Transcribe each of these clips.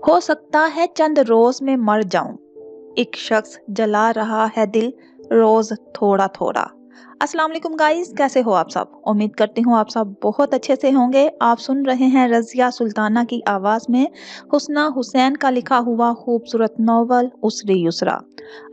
हो सकता है चंद रोज में मर जाऊं। एक शख्स जला रहा है दिल रोज थोड़ा थोड़ा। अस्सलाम वालेकुम गाइस, कैसे हो आप सब? उम्मीद करती हूँ आप सब बहुत अच्छे से होंगे। आप सुन रहे हैं रजिया सुल्ताना की आवाज में हुस्ना हुसैन का लिखा हुआ खूबसूरत नॉवल उसरी युसरा।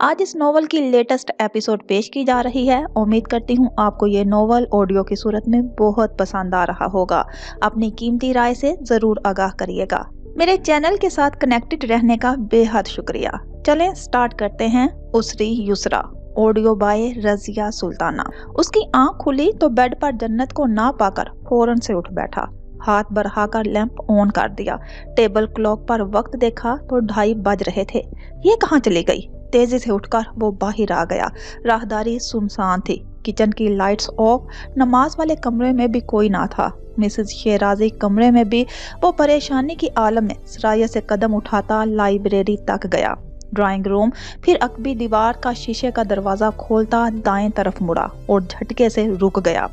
आज इस नॉवल की लेटेस्ट एपिसोड पेश की जा रही है। उम्मीद करती हूँ आपको ये नॉवल ऑडियो की सूरत में बहुत पसंद आ रहा होगा। अपनी कीमती राय से जरूर आगाह करिएगा। मेरे चैनल के साथ कनेक्टेड रहने का बेहद शुक्रिया। चलें स्टार्ट करते हैं उसरी युसरा। Audio by Razia Sultana. उसकी आंख खुली तो बेड पर जन्नत को ना पाकर फौरन से उठ बैठा। हाथ बढ़ाकर लैंप ऑन कर दिया। टेबल क्लॉक पर वक्त देखा तो 2:30 बज रहे थे। ये कहाँ चली गई? तेजी से उठकर वो बाहर आ गया। राहदारी सुनसान थी। किचन की लाइट्स ऑफ। नमाज वाले कमरे में भी कोई ना था। मिसेस शेराजी कमरे में भी। वो परेशानी की आलम में सराय से कदम उठाता लाइब्रेरी तक गया। ड्राइंग रूम, फिर अकबी दीवार का शीशे का दरवाजा खोलता दाएं तरफ मुड़ा और झटके से रुक गया।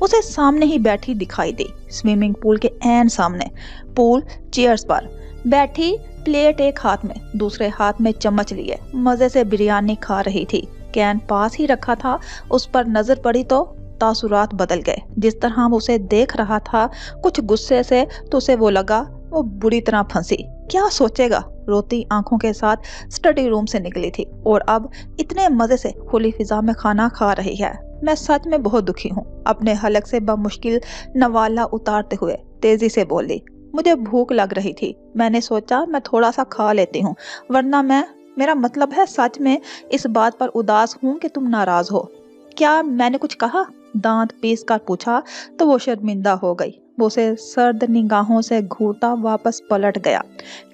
उसे सामने ही बैठी दिखाई दी, स्विमिंग पूल के ऐन सामने। पूल चेयर्स पर बैठी, प्लेट एक हाथ में, दूसरे हाथ में चम्मच लिए मजे से बिरयानी खा रही थी। कैन पास ही रखा था। उस पर नजर पड़ी तो तासुरात बदल गए। जिस तरह वो उसे देख रहा था कुछ गुस्से से, तो उसे वो लगा वो बुरी तरह फंसी। क्या सोचेगा? रोती आंखों के साथ स्टडी रूम से निकली थी और अब इतने मजे से खुली फिजा में खाना खा रही है। मैं सच में बहुत दुखी हूँ। अपने हलक से बमुश्किल नवाला उतारते हुए तेजी से बोली। मुझे भूख लग रही थी। मैंने सोचा मैं थोड़ा सा खा लेती हूँ, वरना मेरा मतलब है सच में इस बात पर उदास हूँ कि तुम नाराज हो। क्या मैंने कुछ कहा? दांत पीस कर पूछा तो वो शर्मिंदा हो गई। वो उसे सर्द निगाहों से घूरता वापस पलट गया।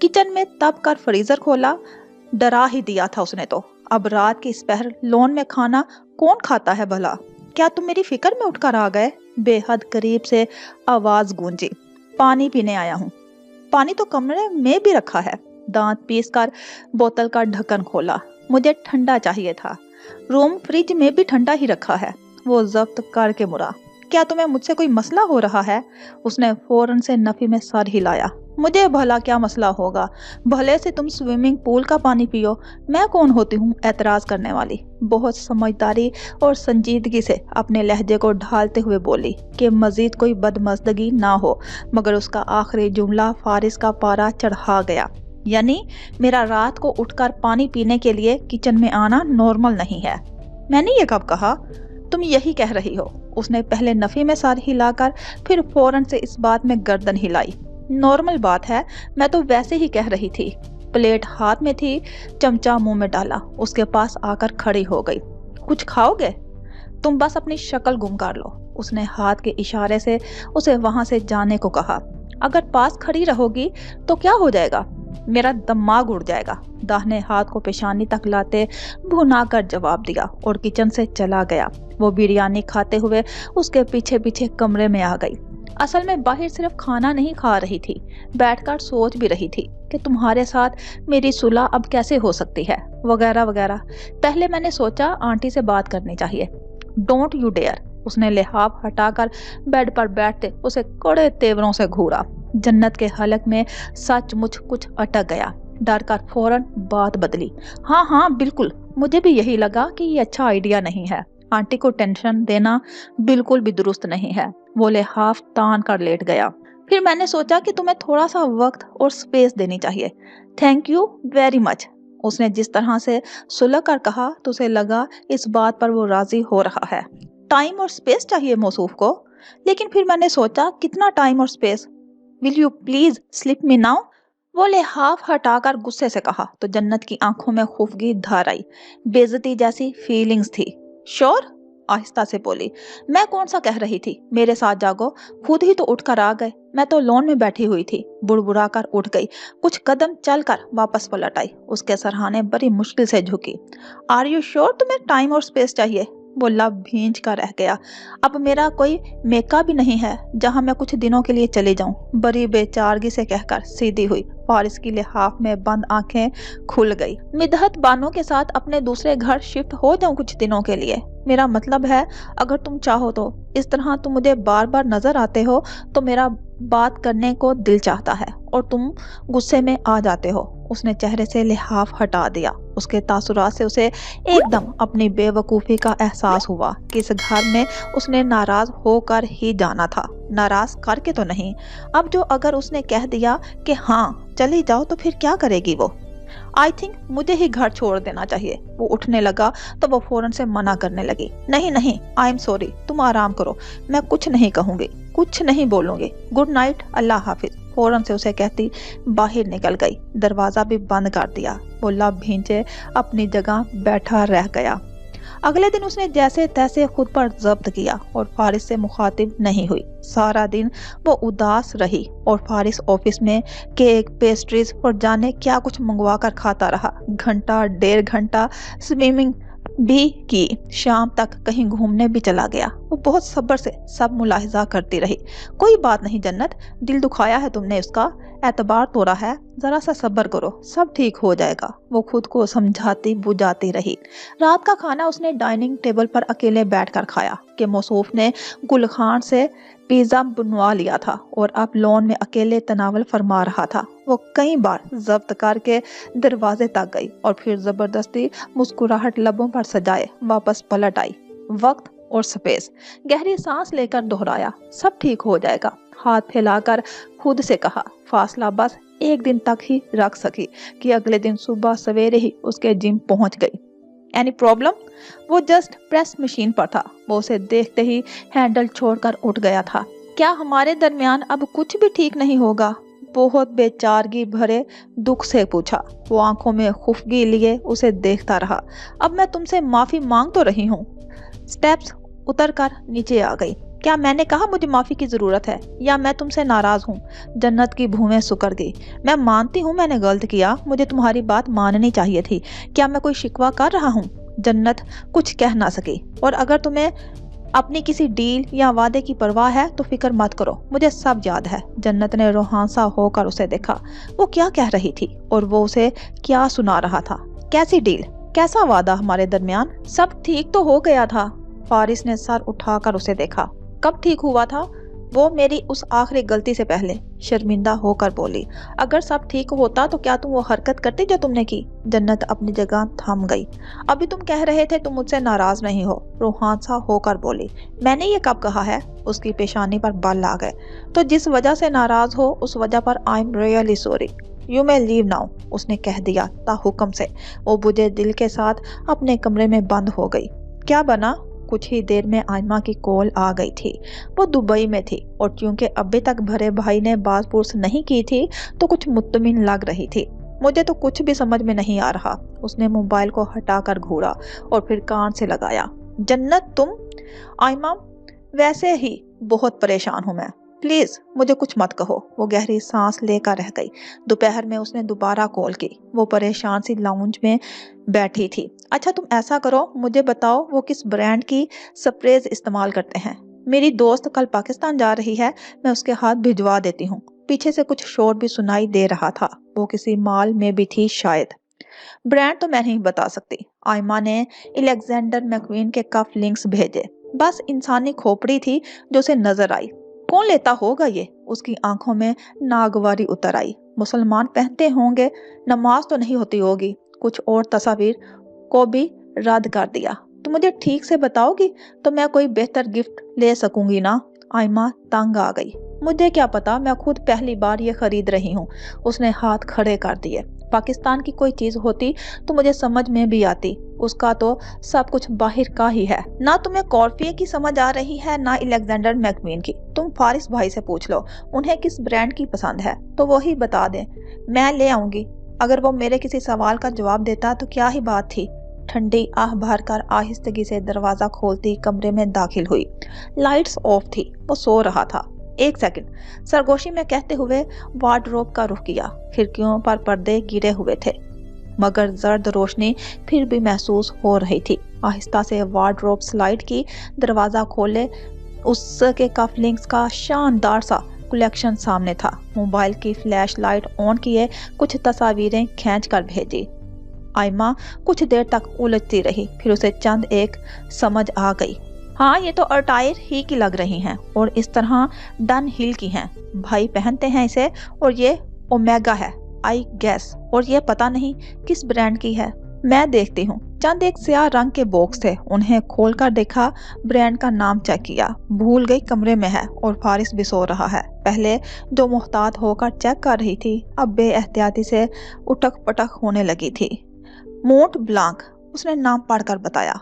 किचन में तब कर फ्रीजर खोला। डरा ही दिया था उसने तो। अब रात की इस पहर लॉन में खाना कौन खाता है भला? क्या तुम मेरी फिक्र में उठकर आ गए? बेहद करीब से आवाज गूंजी। पानी पीने आया हूँ। पानी तो कमरे में भी रखा है। दांत पीस कर बोतल का ढक्कन खोला। मुझे ठंडा चाहिए था। रूम फ्रिज में भी ठंडा ही रखा है। वो जब्त करके मुड़ा। क्या तुम्हें मुझसे कोई मसला हो रहा है? उसने फौरन से नफी में सर हिलाया। मुझे भला क्या मसला होगा? भले से तुम स्विमिंग पूल का पानी पियो। मैं कौन होती हूँ एतराज करने वाली? बहुत समझदारी और संजीदगी से अपने लहजे को ढालते हुए बोली कि मजीद कोई बदमज़दगी ना हो, मगर उसका आखिरी जुमला फारिस का पारा चढ़ा गया। यानी मेरा रात को उठकर पानी पीने के लिए किचन में आना नॉर्मल नहीं है। मैंने ये कब कहा? तुम यही कह रही हो। उसने पहले नफी में सर हिलाकर फिर फौरन से इस बात में गर्दन हिलाई। नॉर्मल बात है, मैं तो वैसे ही कह रही थी। प्लेट हाथ में थी, चमचा मुंह में डाला, उसके पास आकर खड़ी हो गई। कुछ खाओगे? तुम बस अपनी शक्ल गुम कर लो। उसने हाथ के इशारे से उसे वहां से जाने को कहा। अगर पास खड़ी रहोगी तो क्या हो जाएगा? मेरा दिमाग उड़ जाएगा। दाहिने हाथ को पेशानी तक लाते भुना कर जवाब दिया और किचन से चला गया। वो बिरयानी खाते हुए उसके पीछे पीछे कमरे में आ गई। असल में बाहर सिर्फ खाना नहीं खा रही थी, बैठकर सोच भी रही थी कि तुम्हारे साथ मेरी सुलह अब कैसे हो सकती है, वगैरह वगैरह। पहले मैंने सोचा आंटी से बात करनी चाहिए। Don't you dare. उसने लिहाफ हटाकर बेड पर बैठते उसे कड़े तेवरों से घूरा। जन्नत के हलक में सचमुच कुछ अटक गया। डर कर फौरन बात बदली। हाँ हाँ बिल्कुल, मुझे भी यही लगा कि ये अच्छा आइडिया नहीं है। आंटी को टेंशन देना बिल्कुल भी दुरुस्त नहीं है। वो लिहाफ तान कर लेट गया। फिर मैंने सोचा कि तुम्हें थोड़ा सा वक्त और स्पेस देनी चाहिए। Thank you very much. उसने जिस तरह से सुलह कर कहा तो उसे लगा इस बात पर वो राजी हो रहा है। टाइम और स्पेस चाहिए मौसूफ को? लेकिन फिर मैंने सोचा कितना टाइम और space? Will you please slip me now? वो लिहाफ हटाकर गुस्से से कहा तो जन्नत की आंखों में खुफगी धार आई। बेइज्जती जैसी फीलिंग्स थी। श्योर? आहिस्ता से बोली। मैं कौन सा कह रही थी मेरे साथ जागो? खुद ही तो उठकर आ गए। मैं तो लॉन में बैठी हुई थी। बुड़बुड़ा कर उठ गई। कुछ कदम चलकर वापस पलट आई। उसके सरहाने बड़ी मुश्किल से झुकी। आर यू श्योर तुम्हें टाइम और स्पेस चाहिए? वो लब भींच कर रह गया। अब मेरा कोई मेका भी नहीं है जहां मैं कुछ दिनों के लिए चली जाऊं। बड़ी बेचारगी से कहकर सीधी हुई। फारिस की लिहाफ में बंद आंखें खुल गई। मिदहत बानो के साथ अपने दूसरे घर शिफ्ट हो जाऊं कुछ दिनों के लिए। मेरा मतलब है अगर तुम चाहो तो। इस तरह तुम मुझे बार बार नजर आते हो तो मेरा बात करने को दिल चाहता है और तुम गुस्से में आ जाते हो। उसने चेहरे से लिहाफ हटा दिया। उसके तासुरात से उसे एकदम अपनी बेवकूफ़ी का एहसास हुआ कि इस घर में उसने नाराज़ होकर ही जाना था, नाराज़ करके तो नहीं। अब जो अगर उसने कह दिया कि हाँ चली जाओ तो फिर क्या करेगी वो? आई थिंक मुझे ही घर छोड़ देना चाहिए। वो उठने लगा तो वो फौरन से मना करने लगी। नहीं नहीं, आई एम सॉरी, तुम आराम करो, मैं कुछ नहीं कहूँगी, कुछ नहीं बोलूँगी, गुड नाइट, अल्लाह हाफिज। फौरन से उसे कहती बाहर निकल गई। दरवाज़ा भी बंद कर दिया। वो लब भींचे अपनी जगह बैठा रह गया। अगले दिन उसने जैसे तैसे खुद पर जब्त किया और फारिस से मुखातिब नहीं हुई। सारा दिन वो उदास रही और फारिस ऑफिस में केक, पेस्ट्रीज और जाने क्या कुछ मंगवा कर खाता रहा। घंटा 1.5 घंटा स्विमिंग भी की। शाम तक कहीं घूमने भी चला गया। वो बहुत सब्र से सब मुलाहिजा करती रही। कोई बात नहीं जन्नत, दिल दुखाया है तुमने उसका, एतबार तोड़ा है, जरा सा सब्र करो, सब ठीक हो जाएगा। वो खुद को समझाती बुझाती रही। रात का खाना उसने डाइनिंग टेबल पर अकेले बैठकर खाया कि मौसूफ ने गुलखान से पिज्जा बनवा लिया था और अब लॉन में अकेले तनावल फरमा रहा था। वो कई बार जब्त करके दरवाजे तक गई और फिर जबरदस्ती मुस्कुराहट लबों पर सजाए वापस पलट आई। वक्त और स्पेस, गहरी सांस लेकर दोहराया, सब ठीक हो जाएगा। हाथ फैलाकर खुद से कहा। फासला बस एक दिन तक ही रख सकी कि अगले दिन सुबह सवेरे ही उसके जिम पहुंच गई। Any problem? वो जस्ट प्रेस मशीन पर था। वो उसे देखते ही हैंडल छोड़कर उठ गया था। क्या हमारे दरमियान अब कुछ भी ठीक नहीं होगा? बहुत बेचारगी भरे दुख से पूछा। वो आंखों में खुफगी लिए उसे देखता रहा। अब मैं तुमसे माफी मांग तो रही हूँ। स्टेप्स उतरकर नीचे आ गई। क्या मैंने कहा मुझे माफी की जरूरत है या मैं तुमसे नाराज हूँ? जन्नत की भूमें सुकर गई। मैं मानती हूँ मैंने गलत किया, मुझे तुम्हारी बात माननी चाहिए थी। क्या मैं कोई शिकवा कर रहा हूँ? जन्नत कुछ कह ना सकी। और अगर तुम्हें अपनी किसी डील या वादे की परवाह है तो फिक्र मत करो, मुझे सब याद है। जन्नत ने रूहानसा होकर उसे देखा। वो क्या कह रही थी और वो उसे क्या सुना रहा था? कैसी डील, कैसा वादा हमारे दरमियान? सब ठीक तो हो गया था। फारिस ने सर उठाकर उसे देखा। कब ठीक हुआ था? वो मेरी उस आखिरी गलती से पहले। शर्मिंदा होकर बोली। अगर सब ठीक होता तो क्या तुम वो हरकत करती जो तुमने की? जन्नत अपनी जगह थम गई। अभी तुम कह रहे थे तुम मुझसे नाराज नहीं हो। रूहानसा होकर बोली। मैंने ये कब कहा है? उसकी पेशानी पर बल आ गए। तो जिस वजह से नाराज हो उस वजह पर I am really sorry, you may leave now, उसने कह दिया ताहुक्म से। वो बुझे दिल के साथ अपने कमरे में बंद हो गई। क्या बना? कुछ ही देर में आयमा की कॉल आ गई थी। वो दुबई में थी और क्योंकि अभी तक भरे भाई ने बात पुरस नहीं की थी तो कुछ मुत्तमिन लग रही थी। मुझे तो कुछ भी समझ में नहीं आ रहा। उसने मोबाइल को हटाकर घूरा और फिर कान से लगाया। जन्नत तुम? आयमा, वैसे ही बहुत परेशान हूँ मैं, प्लीज मुझे कुछ मत कहो। वो गहरी सांस लेकर रह गई। दोपहर में उसने दोबारा कॉल की। वो परेशान सी लाउंज में बैठी थी। अच्छा तुम ऐसा करो, मुझे बताओ वो किस ब्रांड की स्प्रेज इस्तेमाल करते हैं? मेरी दोस्त कल पाकिस्तान जा रही है, मैं उसके हाथ भिजवा देती हूँ। पीछे से कुछ शोर भी सुनाई दे रहा था। वो किसी माल में भी थी शायद। ब्रांड तो मैं नहीं बता सकती। आयमा ने अलेक्जेंडर मैक्वीन के कफ लिंक्स भेजे। बस इंसानी खोपड़ी थी जो उसे नजर आई। कौन लेता होगा ये? उसकी आंखों में नागवारी उतर आई। मुसलमान पहनते होंगे, नमाज तो नहीं होती होगी। कुछ और तस्वीर को भी रद्द कर दिया। तो मुझे ठीक से बताओगी तो मैं कोई बेहतर गिफ्ट ले सकूंगी ना? आयमा तंग आ गई। मुझे क्या पता, मैं खुद पहली बार ये खरीद रही हूँ। उसने हाथ खड़े कर दिए। पाकिस्तान की कोई चीज होती तो मुझे समझ में भी आती। उसका तो सब कुछ बाहर का ही है। ना तुम्हें कॉर्फिए की समझ आ रही है ना अलेक्जेंडर मैक्वीन की। तुम फारिस भाई से पूछ लो उन्हें किस ब्रांड की पसंद है तो वही बता दें, मैं ले आऊंगी। अगर वो मेरे किसी सवाल का जवाब देता तो क्या ही बात थी। ठंडी आह भरकर आहिस्तगी से दरवाजा खोलती कमरे में दाखिल हुई। लाइट्स ऑफ थी। वो सो रहा था। एक सेकंड, सरगोशी में कहते हुए वार्डरोब का रुख किया। खिड़कियों पर पर्दे गिरे हुए थे मगर जर्द रोशनी फिर भी महसूस हो रही थी। आहिस्ता से वार्डरोब स्लाइड की, दरवाजा खोले। उसके कफलिंग्स का शानदार सा कलेक्शन सामने था। मोबाइल की फ्लैश लाइट ऑन किए, कुछ तस्वीरें खींच कर भेजी। आयमा कुछ देर तक उलझती रही, फिर उसे चंद एक समझ आ गई। हाँ, ये तो अटायर ही की लग रही हैं और इस तरह डन हिल की हैं। भाई पहनते हैं इसे और ये ओमेगा है आई गेस, और ये पता नहीं किस ब्रांड की है। मैं देखती हूँ। चंद एक स्याह रंग के बॉक्स थे, उन्हें खोलकर देखा, ब्रांड का नाम चेक किया, भूल गई कमरे में है और फारिस भी सो रहा है। पहले जो मुहतात होकर चेक कर रही थी, अब बेएहतियाती से उठक पटक होने लगी थी। मोंट ब्लांक, उसने नाम पढ़कर बताया।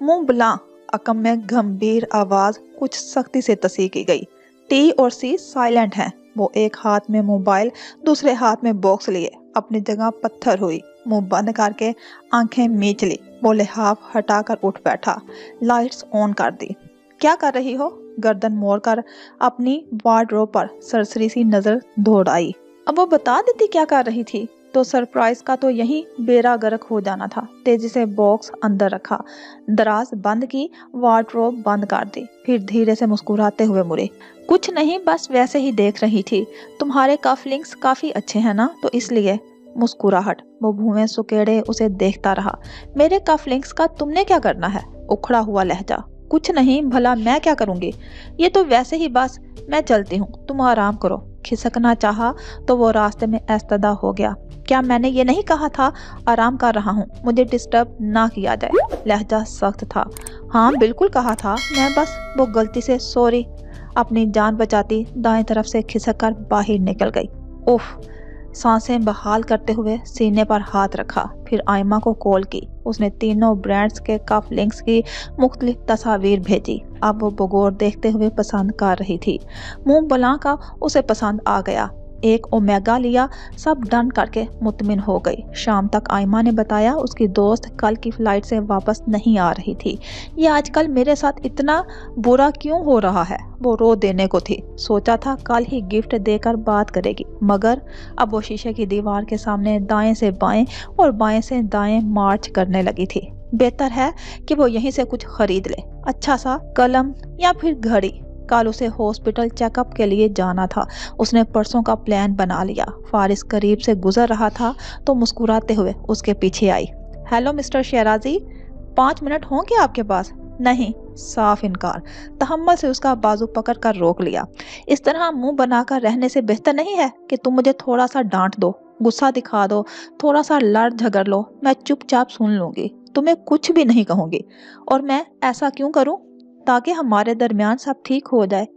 मुंह ब्लांक, अकम में गंभीर आवाज कुछ सख्ती से तसी की गई। टी और सी साइलेंट हैं। वो एक हाथ में मोबाइल, दूसरे हाथ में बॉक्स लिए अपनी जगह पत्थर हुई, मुंह बंद करके आंखें मीच ली। वो लिहाफ हटाकर उठ बैठा, लाइट्स ऑन कर दी। क्या कर रही हो? गर्दन मोड़कर अपनी वार्डरोब पर सरसरी सी नजर दौड़ाई। अब वो बता देती क्या कर रही थी तो सरप्राइज का तो यही बेड़ा गर्क हो जाना था। तेजी से बॉक्स अंदर रखा, दराज बंद की, वार्डरोब बंद कर दी, फिर धीरे से मुस्कुराते हुए मुड़े। कुछ नहीं, बस वैसे ही देख रही थी। तुम्हारे कफलिंग्स काफी अच्छे हैं ना, तो इसलिए। मुस्कुराहट। वो भूमे सुकेड़े उसे देखता रहा। मेरे कफलिंग्स का तुमने क्या करना है? उखड़ा हुआ लहजा। कुछ नहीं, भला मैं क्या करूंगी? ये तो वैसे ही, बस मैं चलती हूँ, तुम आराम करो। खिसकना चाहा तो वो रास्ते में ऐस्तदा हो गया। क्या मैंने ये नहीं कहा था आराम कर रहा हूँ, मुझे डिस्टर्ब ना किया जाए? लहजा सख्त था। हाँ बिल्कुल कहा था, मैं बस वो गलती से सॉरी। अपनी जान बचाती दाएं तरफ से खिसक कर बाहर निकल गई। उफ। सांसें बहाल करते हुए सीने पर हाथ रखा, फिर आयमा को कॉल की। उसने तीनों ब्रांड्स के कफ लिंक्स की मुख्तलिफ तस्वीर भेजी। अब वो बगौर देखते हुए पसंद कर रही थी। मुंह बला का उसे पसंद आ गया। एक ओमेगा लिया, सब डन करके मुतमिन हो गई। शाम तक आयमा ने बताया उसकी दोस्त कल की फ्लाइट से वापस नहीं आ रही थी। ये आजकल मेरे साथ इतना बुरा क्यों हो रहा है? वो रो देने को थी। सोचा था कल ही गिफ्ट देकर बात करेगी, मगर अब वो शीशे की दीवार के सामने दाएं से बाएं और बाएं से दाएं मार्च करने लगी थी। बेहतर है कि वो यहीं से कुछ खरीद ले, अच्छा सा कलम या फिर घड़ी। कल उसे हॉस्पिटल चेकअप के लिए जाना था। उसने परसों का प्लान बना लिया। फारिस करीब से गुजर रहा था तो मुस्कुराते हुए उसके पीछे आई। हेलो मिस्टर शेराजी, 5 मिनट होंगे आपके पास? नहीं, साफ इनकार। तहम्मुल से उसका बाजू पकड़ कर रोक लिया। इस तरह मुंह बनाकर रहने से बेहतर नहीं है कि तुम मुझे थोड़ा सा डांट दो, गुस्सा दिखा दो, थोड़ा सा लड़ झगड़ लो, मैं चुपचाप सुन लूंगी, तुम्हें कुछ भी नहीं कहूंगी। और मैं ऐसा क्यों करूं? ताकि हमारे दरमियान सब ठीक हो जाए।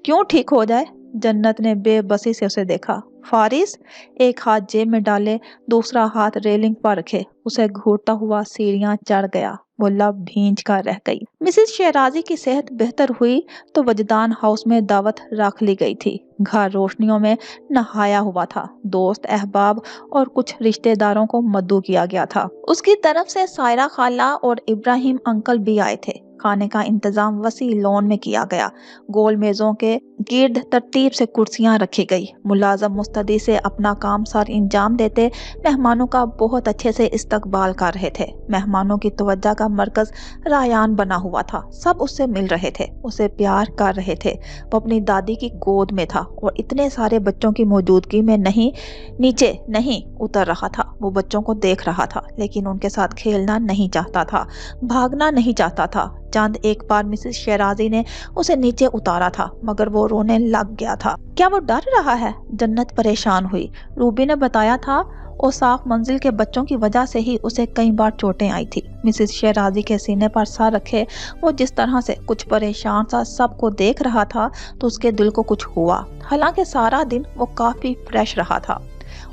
क्यों ठीक हो जाए? जन्नत ने बेबसी से उसे देखा। फारिस एक हाथ जेब में डाले, दूसरा हाथ रेलिंग पर रखे, उसे घूरता हुआ सीढ़ियां चढ़ गया। वो लब भींच कर रह गई। मिसेस शेराजी की सेहत बेहतर हुई तो वजदान हाउस में दावत रख ली गई थी। घर रोशनियों में नहाया हुआ था। दोस्त अहबाब और कुछ रिश्तेदारों को मद्दू किया गया था। उसकी तरफ से सायरा खाला और इब्राहिम अंकल भी आए थे। खाने का इंतजाम वसी लॉन में किया गया। गोल मेजों के गिर्द तरतीब से कुर्सियां रखी गई। मुलाजम मुस्तदी से अपना काम सर इंजाम देते मेहमानों का बहुत अच्छे से इस्तकबाल कर रहे थे। मेहमानों की तवज्जो का मरकज रायान बना हुआ था। सब उससे मिल रहे थे, उसे प्यार कर रहे थे। वो अपनी दादी की गोद में था और इतने सारे बच्चों की मौजूदगी में नीचे नहीं उतर रहा था। वो बच्चों को देख रहा था, लेकिन उनके साथ खेलना नहीं चाहता था, भागना नहीं चाहता था। चंद एक बार मिसेस शेराजी ने उसे नीचे उतारा था, मगर वो रोने लग गया था। क्या वो डर रहा है? जन्नत परेशान हुई। रूबी ने बताया था ओसाफ मंजिल के बच्चों की वजह से ही उसे कई बार चोटें आई थी। मिसेस शेराजी के सीने पर सर रखे वो जिस तरह से कुछ परेशान सा सबको देख रहा था तो उसके दिल को कुछ हुआ। हालांकि सारा दिन वो काफी फ्रेश रहा था।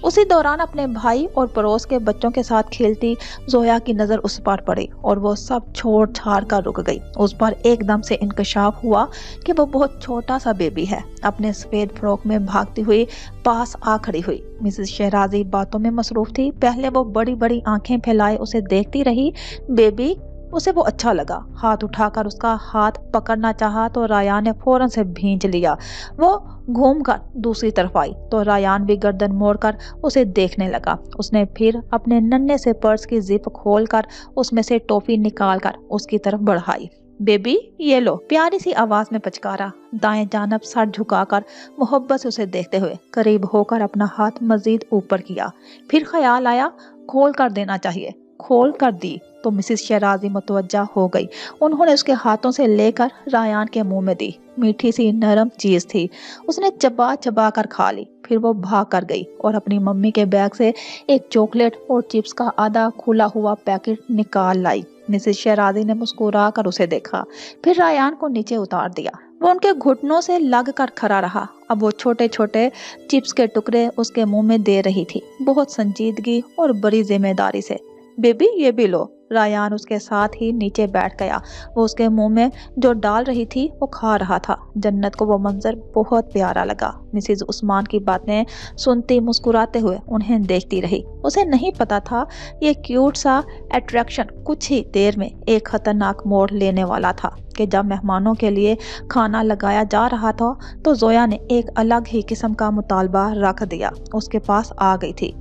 उसी दौरान अपने भाई और पड़ोस के बच्चों के साथ खेलती जोया की नजर उस पर पड़ी और वो सब छोड़ छाड़ कर रुक गई। उस पर एकदम से इंकशाफ हुआ कि वो बहुत छोटा सा बेबी है। अपने सफेद फ्रॉक में भागती हुई पास आ खड़ी हुई। मिसेस शेराजी बातों में मसरूफ थी। पहले वो बड़ी बड़ी आंखें फैलाए उसे देखती रही। बेबी, उसे वो अच्छा लगा। हाथ उठाकर उसका हाथ पकड़ना चाहा तो रायान ने फौरन से भींच लिया। वो घूमकर दूसरी तरफ आई तो रायान भी गर्दन मोड़कर उसे देखने लगा। उसने फिर अपने नन्हे से पर्स की जिप खोलकर उसमें से टॉफी निकालकर उसकी तरफ बढ़ाई। बेबी ये लो, प्यारी सी आवाज में पचकारा। दाएं जानब सर झुकाकर मोहब्बत से उसे देखते हुए करीब होकर अपना हाथ मजीद ऊपर किया। फिर ख्याल आया खोल कर देना चाहिए। खोल कर दी तो मिसेस शहराजी मुतवज्जा हो गई। उन्होंने उसके हाथों से लेकर रायान के मुंह में दी। मीठी सी नरम चीज थी। उसने चबा चबा कर खा ली। फिर वो भाग कर गई और अपनी मम्मी के बैग से एक चॉकलेट और चिप्स का आधा खुला हुआ पैकेट निकाल लाई। मिसेस शहराजी ने मुस्कुरा कर उसे देखा, फिर रायान को नीचे उतार दिया। वो उनके घुटनों से लग कर खड़ा रहा। अब वो छोटे छोटे चिप्स के टुकड़े उसके मुंह में दे रही थी, बहुत संजीदगी और बड़ी जिम्मेदारी से। बेबी ये भी लो। रायान उसके साथ ही नीचे बैठ गया। वो उसके मुंह में जो डाल रही थी वो खा रहा था। जन्नत को वो मंजर बहुत प्यारा लगा। मिसेज उस्मान की बातें सुनती मुस्कुराते हुए उन्हें देखती रही। उसे नहीं पता था ये क्यूट सा अट्रैक्शन कुछ ही देर में एक खतरनाक मोड़ लेने वाला था कि जब मेहमानों के लिए खाना लगाया जा रहा था तो जोया ने एक अलग ही किस्म का मुतालबा रख दिया। उसके पास आ गई थी।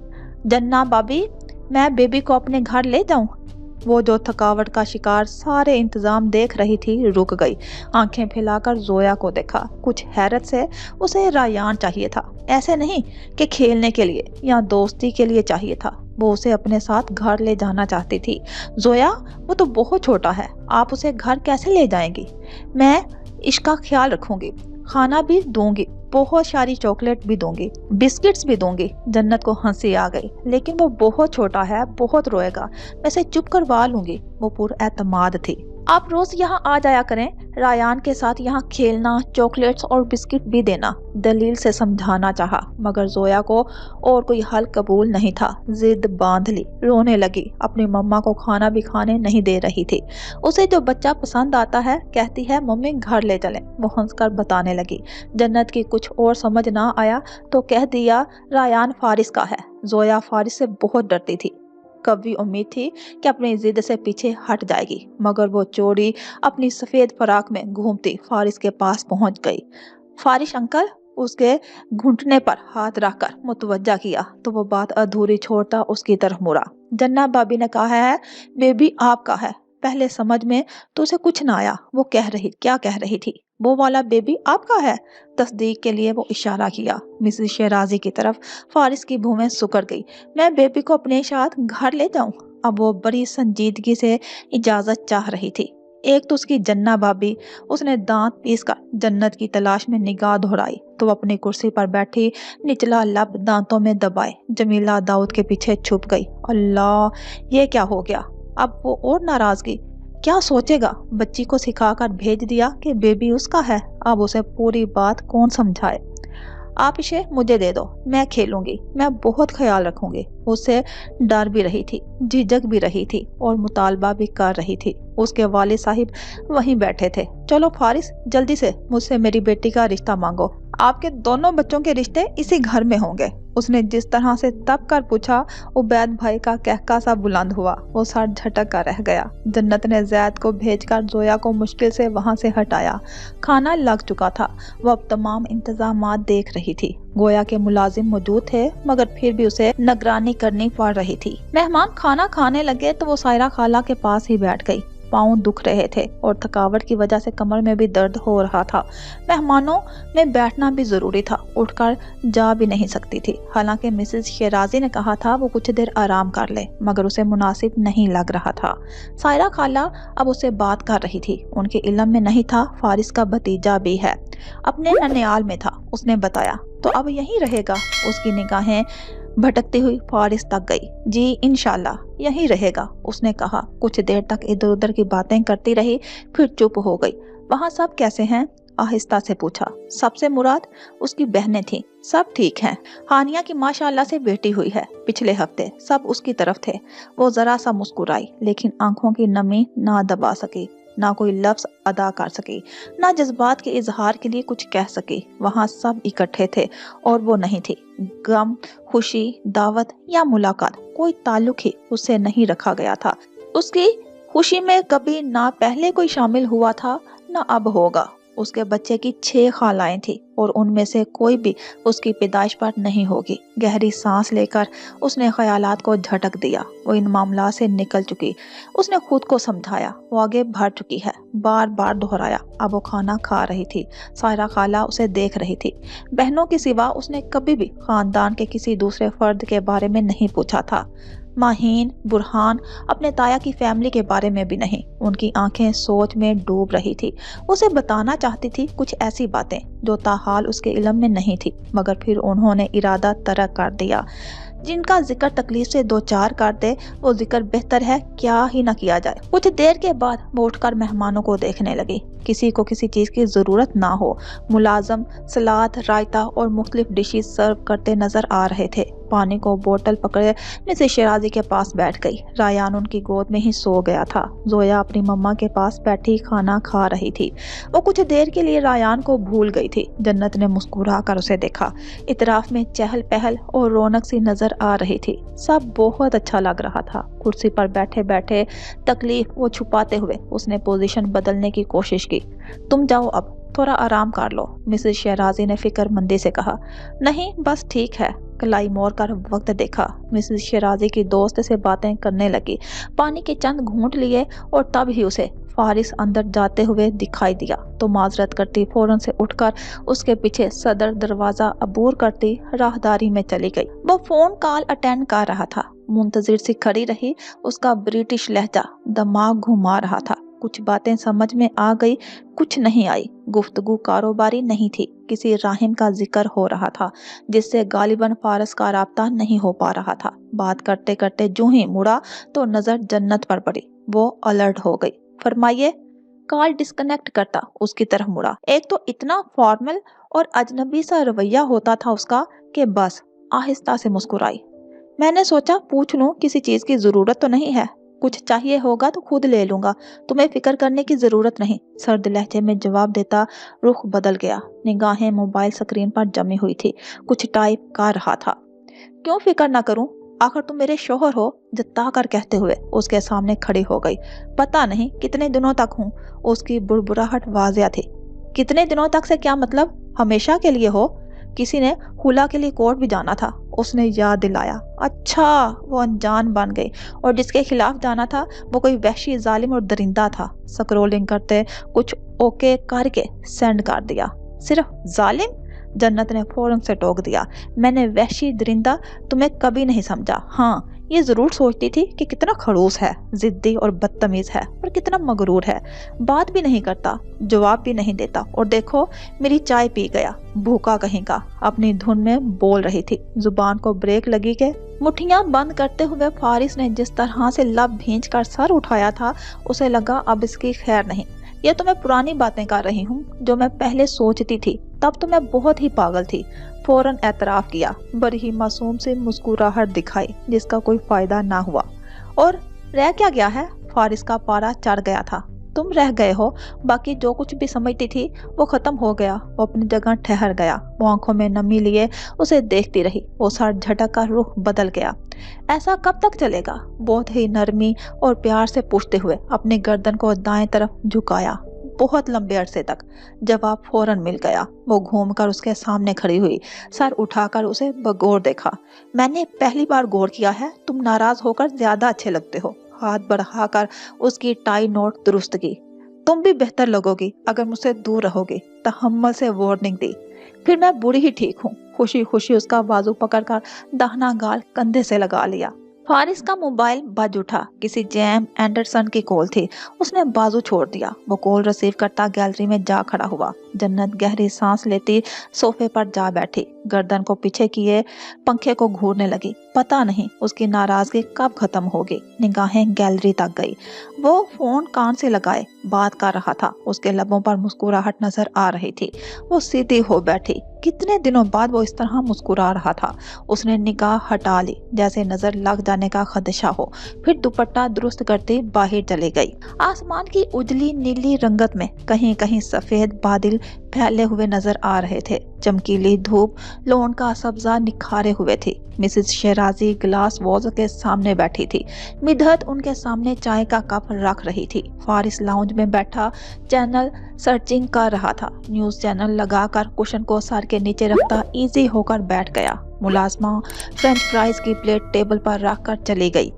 जन्ना भाभी, मैं बेबी को अपने घर ले जाऊं? वो जो थकावट का शिकार सारे इंतजाम देख रही थी रुक गई। आंखें फैलाकर जोया को देखा। कुछ हैरत से उसे रायान चाहिए था, ऐसे नहीं कि खेलने के लिए या दोस्ती के लिए चाहिए था। वो उसे अपने साथ घर ले जाना चाहती थी। जोया, वो तो बहुत छोटा है, आप उसे घर कैसे ले जाएंगी? मैं इसका ख्याल रखूंगी, खाना भी दूंगी, बहुत सारी चॉकलेट भी दूंगी, बिस्किट्स भी दूंगी। जन्नत को हंसी आ गई। लेकिन वो बहुत छोटा है, बहुत रोएगा, मैं इसे चुप करवा लूंगी। वो पुरएतमाद थी। आप रोज यहाँ आ जाया करें, रायान के साथ यहाँ खेलना, चॉकलेट्स और बिस्किट भी देना, दलील से समझाना चाहा, मगर जोया को और कोई हल कबूल नहीं था। जिद बांध ली, रोने लगी। अपनी मम्मा को खाना भी खाने नहीं दे रही थी। उसे जो बच्चा पसंद आता है कहती है मम्मी घर ले चलें। वो हंसकर बताने लगी। जन्नत की कुछ और समझ ना आया तो कह दिया रायान फारिस का है। जोया फारिस से बहुत डरती थी। कभी उम्मीद थी कि अपनी जिद से पीछे हट जाएगी, मगर वो चोरी अपनी सफेद फराक में घूमती फारिस के पास पहुंच गई। फारिस अंकल, उसके घुटने पर हाथ रखकर मुतवज्जा किया तो वो बात अधूरी छोड़ता उसकी तरफ मुड़ा। जन्ना भाभी ने कहा है बेबी आपका है। पहले समझ में तो उसे कुछ ना आया। वो क्या कह रही थी? वो वाला बेबी आपका है? तस्दीक के लिए वो इशारा किया मिसेस शहराजी की तरफ। फारिस की भूमें सुकड़ गई। मैं बेबी को अपने साथ घर ले जाऊं? अब वो बड़ी संजीदगी से इजाजत चाह रही थी। एक तो उसकी जन्ना भाभी, उसने दांत पीसकर जन्नत की तलाश में निगाह दौड़ाई तो अपनी कुर्सी पर बैठी निचला लब दांतों में दबाए जमीला दाऊद के पीछे छुप गई। अल्लाह, ये क्या हो गया? अब वो और नाराजगी, क्या सोचेगा? बच्ची को सिखाकर भेज दिया कि बेबी उसका है, अब उसे पूरी बात कौन समझाए? आप इसे मुझे दे दो, मैं खेलूंगी, मैं बहुत ख्याल रखूंगी। उससे डर भी रही थी, झिझक भी रही थी और मुतालबा भी कर रही थी। उसके वालिद साहिब वहीं बैठे थे। चलो फारिस, जल्दी से मुझसे मेरी बेटी का रिश्ता मांगो, आपके दोनों बच्चों के रिश्ते इसी घर में होंगे। उसने जिस तरह से तब कर पूछा, उबैद भाई का कहका सा बुलंद हुआ। वो सर झटक कर रह गया। जन्नत ने जैद को भेजकर जोया को मुश्किल से वहां से हटाया। खाना लग चुका था। वो अब तमाम इंतजामात देख रही थी। गोया के मुलाजिम मौजूद थे, मगर फिर भी उसे निगरानी करनी पड़ रही थी। मेहमान खाना खाने लगे तो वो सायरा खाला के पास ही बैठ गई। पाँव दुख रहे थे और थकावट की वजह से कमर में भी दर्द हो रहा था। मेहमानों में बैठना भी जरूरी था, उठकर जा भी नहीं सकती थी। हालांकि मिसेस शहराजी ने कहा था वो कुछ देर आराम कर ले, मगर उसे मुनासिब नहीं लग रहा था। सायरा खाला अब उससे बात कर रही थी। उनके इल्म में नहीं था फारिस का भतीजा भी है, अपने ननियाल में था। उसने बताया तो अब यहीं रहेगा? उसकी निगाहें भटकती हुई फारिस तक गई। जी इंशाल्लाह यहीं रहेगा, उसने कहा। कुछ देर तक इधर उधर की बातें करती रही, फिर चुप हो गई। वहाँ सब कैसे हैं? आहिस्ता से पूछा। सबसे मुराद उसकी बहनें थीं। सब ठीक हैं। हानिया की माशाअल्लाह से बेटी हुई है। पिछले हफ्ते सब उसकी तरफ थे। वो जरा सा मुस्कुराई, लेकिन आंखों की नमी ना दबा सकी, ना कोई लफ्ज अदा कर सकी, ना जज्बात के इजहार के लिए कुछ कह सकी। वहाँ सब इकट्ठे थे और वो नहीं थी। गम, खुशी, दावत या मुलाकात, कोई ताल्लुक ही उससे नहीं रखा गया था। उसकी खुशी में कभी ना पहले कोई शामिल हुआ था, ना अब होगा। उसके बच्चे की 6 खालाएं थी। और उनमें से कोई भी उसकी पैदाइश पर नहीं होगी। गहरी सांस लेकर उसने ख्यालात को झटक दिया। वो इन मामला से निकल चुकी। उसने खुद को समझाया वो आगे बढ़ चुकी है। बार बार दोहराया। अब वो खाना खा रही थी। सायरा खाला उसे देख रही थी। बहनों के सिवा उसने कभी भी खानदान के किसी दूसरे फर्द के बारे में नहीं पूछा था। माहीन, बुरहान, अपने ताया की फैमिली के बारे में भी नहीं। उनकी आंखें सोच में डूब रही थी। उसे बताना चाहती थी कुछ ऐसी बातें जो ताहाल उसके इल्म में नहीं थी, मगर फिर उन्होंने इरादा तरक कर दिया। जिनका जिक्र तकलीफ से दो चार कर दे वो जिक्र बेहतर है क्या ही न किया जाए। कुछ देर के बाद वो उठकर मेहमानों को देखने लगी। किसी को किसी चीज की जरूरत ना हो, मुलाजम सलाद, रायता और मुख्तलिफ डिशेस सर्व करते नजर आ रहे थे। पानी को बोतल पकड़े मिसेस शिराजी के पास बैठ गई। रायान उनकी गोद में ही सो गया था। जोया अपनी मम्मा के पास बैठी खाना खा रही थी। वो कुछ देर के लिए रायान को भूल गई थी। जन्नत ने मुस्कुरा कर उसे देखा। इतराफ में चहल पहल और रौनक सी नजर आ रही थी। सब बहुत अच्छा लग रहा था। कुर्सी पर बैठे बैठे तकलीफ वो छुपाते हुए उसने पोजीशन बदलने की कोशिश की। तुम जाओ अब, थोड़ा आराम कर लो, मिसेस शिराजी ने फिक्रमंदी से कहा। नहीं बस ठीक है। कलाई मोड़ कर वक्त देखा। मिसेस शिराजी की दोस्त से बातें करने लगी। पानी के चंद घूंट लिए और तब ही उसे फारिस अंदर जाते हुए दिखाई दिया तो माजरत करती फौरन से उठकर उसके पीछे सदर दरवाजा अबूर करती राहदारी में चली गई। वो फोन कॉल अटेंड कर रहा था। मुंतजिर सी खड़ी रही। उसका ब्रिटिश लहजा दिमाग घुमा रहा था। कुछ बातें समझ में आ गई, कुछ नहीं आई। गुफ्तगू कारोबारी नहीं थी। किसी राहिम का जिक्र हो रहा था जिससे गालिबन फारस का राब्ता नहीं हो पा रहा था। बात करते करते जो ही मुड़ा तो नजर जन्नत पर पड़ी। वो अलर्ट हो गई। फरमाइए। कॉल डिस्कनेक्ट करता उसकी तरफ मुड़ा। एक तो इतना फॉर्मल और अजनबी सा रवैया होता था उसका कि बस आहिस्ता से मुस्कुराई। मैंने सोचा पूछ लूं, किसी चीज की जरूरत तो नहीं है? कुछ चाहिए होगा तो खुद ले लूंगा, तुम्हें फिक्र करने की जरूरत नहीं, सर्द लहजे में जवाब देता रुख बदल गया। निगाहें मोबाइल स्क्रीन पर जमी हुई थी। कुछ टाइप कर रहा था। क्यों फिक्र ना करूं, आखिर तुम मेरे शोहर हो, जता कर कहते हुए उसके सामने खड़ी हो गई। पता नहीं कितने दिनों तक हूं। उसकी बुड़बुड़ाहट वाजिया थी। कितने दिनों तक से क्या मतलब? हमेशा के लिए हो? किसी ने हुला के लिए कोर्ट भी जाना था, उसने याद दिलाया। अच्छा, वो अनजान बन गई और जिसके खिलाफ जाना था वो कोई वहशी जालिम और दरिंदा था। स्क्रोलिंग करते कुछ ओके करके सेंड कर दिया। सिर्फ जालिम? जन्नत ने फौरन से टोक दिया। मैंने वहशी दरिंदा तुम्हें कभी नहीं समझा। हाँ, ये जरूर सोचती थी कि कितना खड़ूस है, जिद्दी और बदतमीज है और कितना मगरूर है। बात भी नहीं करता, जवाब भी नहीं देता और देखो मेरी चाय पी गया। भूखा कहीं का। अपनी धुन में बोल रही थी। जुबान को ब्रेक लगी के मुट्ठियां बंद करते हुए फारिस ने जिस तरह से लब भींच कर सर उठाया था उसे लगा अब इसकी खैर नहीं। ये तो मैं पुरानी बातें कर रही हूँ जो मैं पहले सोचती थी, तब तो मैं बहुत ही पागल थी। फौरन एतराफ किया। बड़ी ही मासूम से मुस्कुराहट दिखाई जिसका कोई फायदा ना हुआ। और रह क्या गया है? फारिस का पारा चढ़ गया था। तुम रह गए हो। बाकी जो कुछ भी समझती थी वो खत्म हो गया। वो अपनी जगह ठहर गया। वो आंखों में नमी लिए उसे देखती रही। वो सर झटक का रुख बदल गया। ऐसा कब तक चलेगा? बहुत ही नरमी और प्यार से पूछते हुए अपनी गर्दन को दाएं तरफ झुकाया। बहुत लंबे अरसे तक जवाब फौरन मिल गया। वो घूमकर उसके सामने खड़ी हुई, सर उठाकर उसे बगौर देखा। मैंने पहली बार गौर किया है, तुम नाराज होकर ज्यादा अच्छे लगते हो। हाथ बढ़ाकर उसकी टाई नोट दुरुस्त की। तुम भी बेहतर लगोगी अगर मुझसे दूर रहोगी, तहम्मुल से वार्निंग दी। फिर मैं बुरी ही ठीक हूँ। खुशी खुशी उसका बाजू पकड़कर दाहिना गाल कंधे से लगा लिया। फारिस का मोबाइल बज उठा। किसी जैम एंडरसन की कॉल थी। उसने बाजू छोड़ दिया। वो कॉल रिसीव करता गैलरी में जा खड़ा हुआ। जन्नत गहरी सांस लेती सोफे पर जा बैठी। गर्दन को पीछे किए पंखे को घूरने लगी। पता नहीं उसकी नाराजगी कब खत्म होगी। निगाहें गैलरी तक गई। वो फोन कान से लगाए बात कर रहा था। उसके लबों पर मुस्कुराहट नजर आ रही थी। वो सीधी हो बैठी। कितने दिनों बाद वो इस तरह मुस्कुरा रहा था। उसने निगाह हटा ली जैसे नजर लग जाने का खदशा हो। फिर दुपट्टा दुरुस्त करती बाहर चली गई। आसमान की उजली नीली रंगत में कहीं कहीं सफेद बादल फैले हुए नजर आ रहे थे। चमकीली धूप लॉन का सब्जा निखारे हुए थी। मिसेस शेराजी ग्लास वॉल के सामने बैठी थी। मिधत उनके सामने चाय का कप रख रही थी। फारिस लाउंज में बैठा चैनल सर्चिंग कर रहा था। न्यूज चैनल लगाकर कुशन को सर के नीचे रखता इजी होकर बैठ गया। मुलाजमा फ्रेंच फ्राइज की प्लेट टेबल पर रख कर चली गई।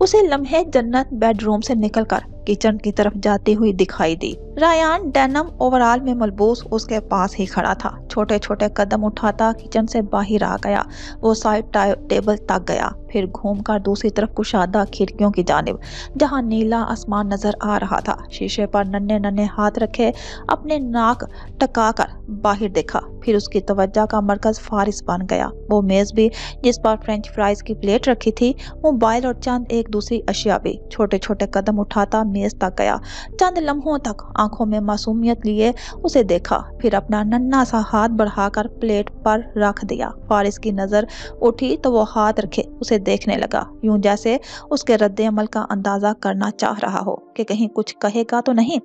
उसे लम्हे जन्नत बेडरूम से निकलकर किचन की तरफ जाती हुई दिखाई दी। रायान डेनम ओवरऑल में मलबूस उसके पास ही खड़ा था। छोटे छोटे कदम उठाता किचन से बाहर आ गया। वो साइड टेबल तक गया, फिर घूमकर दूसरी तरफ कुशादा खिड़कियों की जानिब, जहां नीला आसमान नजर आ रहा था। शीशे पर नन्हे नन्हे हाथ रखे अपने नाक टकाकर बाहर देखा। फिर उसकी तवज्जो का मरकज फारिस बन गया। वो मेज भी जिस पर फ्रेंच फ्राइज की प्लेट रखी थी, मोबाइल और चंद एक दूसरी अशिया भी। छोटे छोटे कदम उठाता मेज तक गया। चंद लम्हों तक आंखों में मासूमियत लिए उसे देखा, फिर अपना नन्हा सा हाथ बढ़ाकर प्लेट पर रख दिया। फारिस की नजर उठी तो वो हाथ रखे उसे देखने लगा, यूं जैसे उसके रद्दे अमल का अंदाजा करना चाह रहा हो कि कहीं कुछ कहेगा तो नहीं।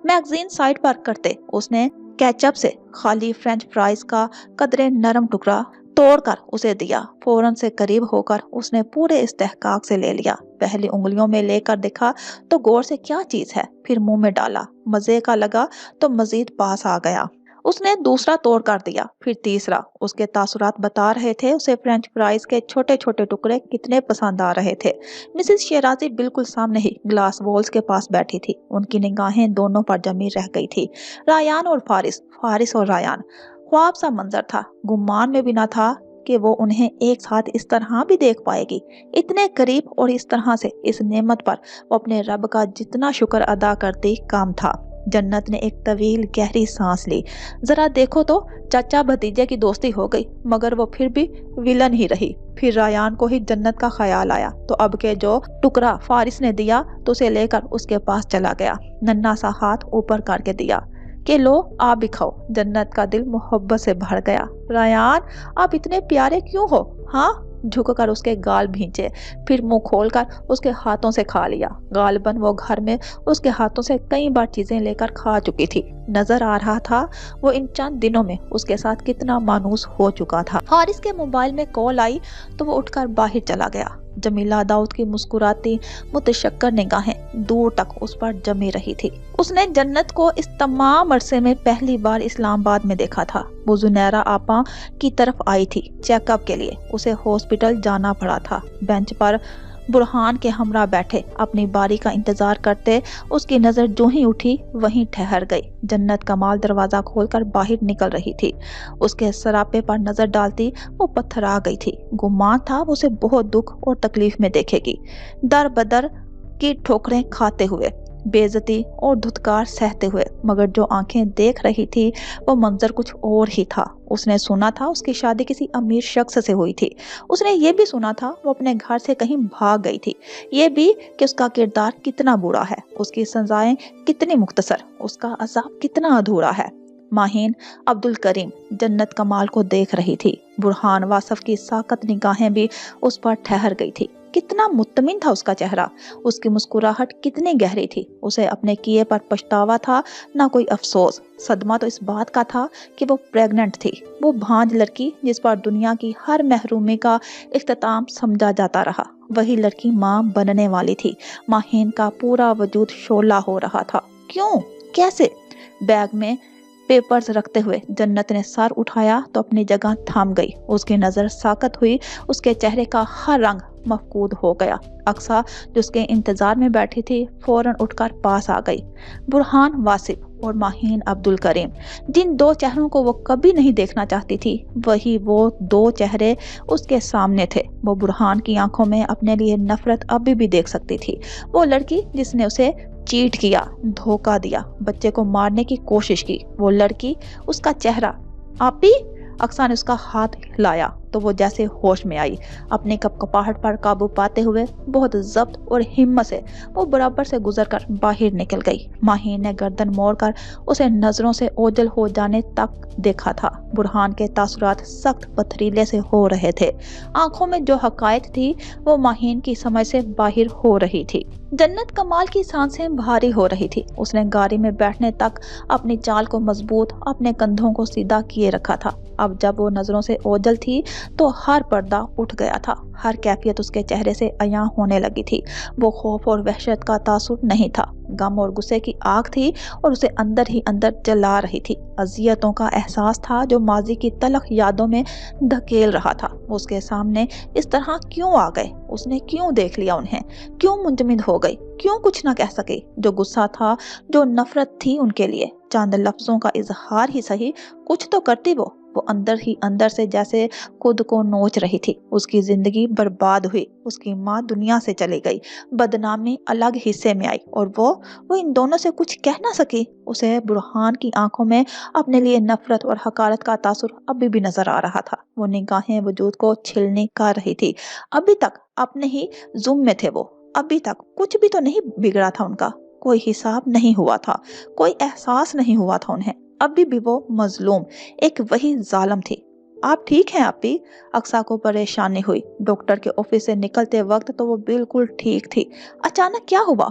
मैगजीन साइड पर करते उसने केचप से खाली फ्रेंच फ्राइज का कदरे नरम टुकड़ा तोड़कर उसे दिया। फौरन से करीब होकर उसने पूरे इस्तेहकाक से ले लिया। पहली उंगलियों में लेकर देखा तो गौर से क्या चीज है, फिर मुंह में डाला। मजे का लगा तो मजीद पास आ गया। उसने दूसरा तोड़ कर दिया, फिर तीसरा। उसके तासुरात बता रहे थे उसे फ्रेंच फ्राइज के छोटे छोटे टुकड़े कितने पसंद आ रहे थे। मिसेस शेराजी बिल्कुल सामने ही ग्लास वॉल्स के पास बैठी थी। उनकी निगाहें दोनों पर जमी रह गई थी। रायान और फारिस, फारिस और रायान। ख्वाब सा मंजर था। गुमान में भी न था कि वो उन्हें एक साथ इस तरह भी देख पाएगी। इतने करीब और इस तरह से इस नेमत पर वो अपने रब का जितना शुक्र अदा करती काम था। जन्नत ने एक तवील गहरी सांस ली। जरा देखो तो चाचा भतीजे की दोस्ती हो गई, मगर वो फिर भी विलन ही रही। फिर रायान को ही जन्नत का ख्याल आया तो अब के जो टुकड़ा फारिस ने दिया तो उसे लेकर उसके पास चला गया। नन्हा सा हाथ ऊपर करके दिया कि लो आप भी खाओ। जन्नत का दिल मोहब्बत से भर गया। रायान आप इतने प्यारे क्यों हो? हाँ, झुककर उसके गाल भींचे, फिर मुंह खोलकर उसके हाथों से खा लिया। गालबन वो घर में उसके हाथों से कई बार चीजें लेकर खा चुकी थी। नजर आ रहा था वो इन चंद दिनों में उसके साथ कितना मानूस हो चुका था। हारिस के मोबाइल में कॉल आई तो वो उठकर बाहर चला गया। जमीला दाऊद की मुस्कुराती मुतशक्कर निगाहें दूर तक उस पर जमी रही थी। उसने जन्नत को इस तमाम अरसे में पहली बार इस्लामाबाद में देखा था। वो जुनैरा आपा की तरफ आई थी चेकअप के लिए। उसे हॉस्पिटल जाना पड़ा था। बेंच पर बुरहान के हमरा बैठे अपनी बारी का इंतजार करते उसकी नजर जो ही उठी वहीं ठहर गई। जन्नत कमाल दरवाजा खोलकर बाहर निकल रही थी। उसके सरापे पर नजर डालती वो पत्थरा गई थी। गुमान था वो उसे बहुत दुख और तकलीफ में देखेगी, दर बदर की ठोकरें खाते हुए, बेइज्जती और धुतकार सहते हुए, मगर जो आंखें देख रही थी वो मंजर कुछ और ही था। उसने सुना था उसकी शादी किसी अमीर शख्स से हुई थी। उसने ये भी सुना था वो अपने घर से कहीं भाग गई थी। ये भी कि उसका किरदार कितना बुरा है, उसकी सजाएं कितनी मुख्तसर, उसका अजाब कितना अधूरा है। माहीन अब्दुल करीम जन्नत कमाल को देख रही थी। बुरहान वासफ की साकत निगाहें भी उस पर ठहर गई थी। कितना मुत्तमिन था उसका चेहरा, उसकी मुस्कुराहट कितनी गहरी थी। उसे अपने किए पर पछतावा था, ना कोई अफसोस। सदमा तो इस बात का था कि वो प्रेग्नेंट थी। वो भांज लड़की जिस पर दुनिया की हर महरूमी का इख्तिताम समझा जाता रहा, वही लड़की माँ बनने वाली थी। माहीन का पूरा वजूद शोला हो रहा था। क्यों, कैसे? बैग में पेपर्स रखते हुए जन्नत ने सर उठाया तो अपनी जगह थम गई। उसकी नजर साकत हुई। उसके चेहरे का हर रंग मफकूद हो गया। अक्सा जो उसके इंतजार में बैठी थी फौरन उठकर पास आ गई। बुरहान वासिफ और माहीन अब्दुल करीम, जिन दो चेहरों को वो कभी नहीं देखना चाहती थी, वही वो दो चेहरे उसके सामने थे। वो बुरहान की आंखों में अपने लिए नफरत अभी भी देख सकती थी। वो लड़की जिसने उसे चीट किया, धोखा दिया, बच्चे को मारने की कोशिश की, वो लड़की, उसका चेहरा। आपी, अक्सा ने उसका हाथ हिलाया तो वो जैसे होश में आई। अपने कपकपाहट पर काबू पाते हुए बहुत जब्त और हिम्मत से वो बराबर से गुजरकर बाहर निकल गई। माहीन ने गर्दन मोड़कर उसे नजरों से ओझल हो जाने तक देखा था। बुरहान के तासुरात सख्त पथरीले से हो रहे थे। आंखों में जो हकायत थी वो माहीन की समझ से बाहर हो रही थी। जन्नत कमाल की सांसें भारी हो रही थी। उसने गाड़ी में बैठने तक अपनी चाल को मजबूत, अपने कंधों को सीधा किए रखा था। अब जब वो नजरों से ओझल थी तो हर पर्दा उठ गया था, हर कैफियत उसके चेहरे से अयां होने लगी थी। वो खौफ और वहशत का तासुर नहीं था, गम और गुस्से की आग थी और उसे अंदर ही अंदर जला रही थी। अजियतों का एहसास था जो माजी की तलख यादों में धकेल रहा था। वो उसके सामने इस तरह क्यों आ गए? उसने क्यों देख लिया उन्हें? क्यों मुंजमद हो गई? क्यों कुछ ना कह सके? जो गुस्सा था, जो नफरत थी उनके लिए, चंद लफ्जों का इजहार ही सही, कुछ तो करती वो अंदर ही अंदर से जैसे खुद को नोच रही थी। उसकी जिंदगी बर्बाद हुई, उसकी माँ दुनिया से चली गई, बदनामी अलग हिस्से में आई और वो इन दोनों से कुछ कह ना सकी। उसे बुरहान की आंखों में अपने लिए नफरत और हकारत का तासुर अभी भी नजर आ रहा था। वो निगाहें वजूद को छिलनी कर रही थी। अभी तक अपने ही जुम्म में थे वो, अभी तक कुछ भी तो नहीं बिगड़ा था उनका, कोई हिसाब नहीं हुआ था, कोई एहसास नहीं हुआ था उन्हें। अभी भी वो मजलूम, एक वही जालिम थी। आप ठीक हैं आपी? अक्सा को परेशानी हुई। डॉक्टर के ऑफिस से निकलते वक्त तो वो बिल्कुल ठीक थी। अचानक क्या हुआ